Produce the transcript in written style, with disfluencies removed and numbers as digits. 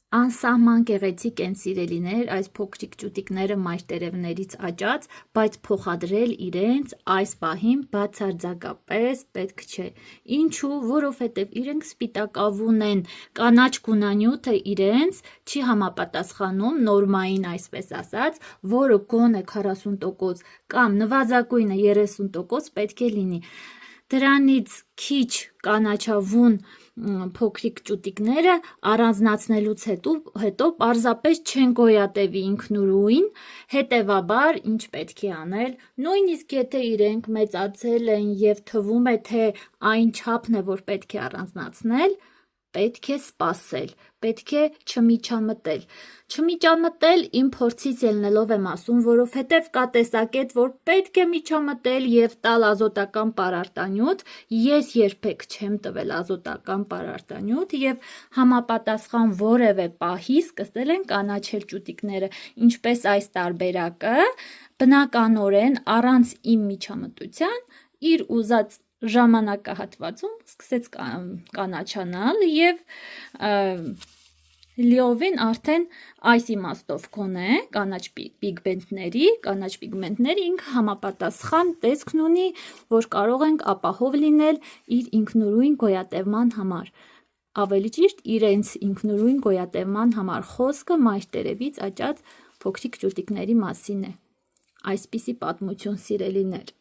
Անսահման գեղեցիկ են սիրելիներ այս փոքրիկ ճուտիկները մայրտերևներից աճած, բայց փոխադրել իրենց այս պահին բացարձակապես պետք չէ։ Ինչու, որովհետև իրենք սպիտակավուն են, կանաչ գունանյութը իրենց չի համապատասխանում նորմային, այսպես ասած, որը գոնե 40% կամ նվազագույնը 30% պետք է լինի։ Դրանից քիչ կանաչավուն փոքրիկ ճուտիկները առանձնացնելուց հետո պարզապես չեն գոյատևի ինքնուրույն, հետևաբար ինչ պետք է անել, նույնիսկ եթե իրենք մեծացել են և թվում է, թե այն չափն է, որ պետք է առանձնացնել, պետք է սպասել, պետք է չմիջամտել։ Չմիջամտել իմ փորձից ելնելով եմ ասում, որովհետև կա տեսակետ, որ պետք է միջամտել և տալ ազոտական պարարտանյութ, ես երբեք չեմ տվել ազոտական պարարտանյութ և համապատասխան որևէ պահի սկսել են կանաչել ճուտիկները, ինչպես այս տարբերակը բնականորեն առանց իմ միջամտության իր ուզած ժամանակահատվածում սկսեց կանաչանալ և լիովին արդեն այս իմաստով գոնե կանաչ պիգմենտների ինքը համապատասխան տեսքն ունի, որ կարող ենք ապահով լինել իր ինքնուրույն գոյատևման համար։ Ավելի ճիշտ իրենց ինքնուրույն գոյատևման համար խոսքը մայրտերևից աճած փոքրիկ ճուտիկների մասին է։ Այսպիսի պատմություն սիրելիներ։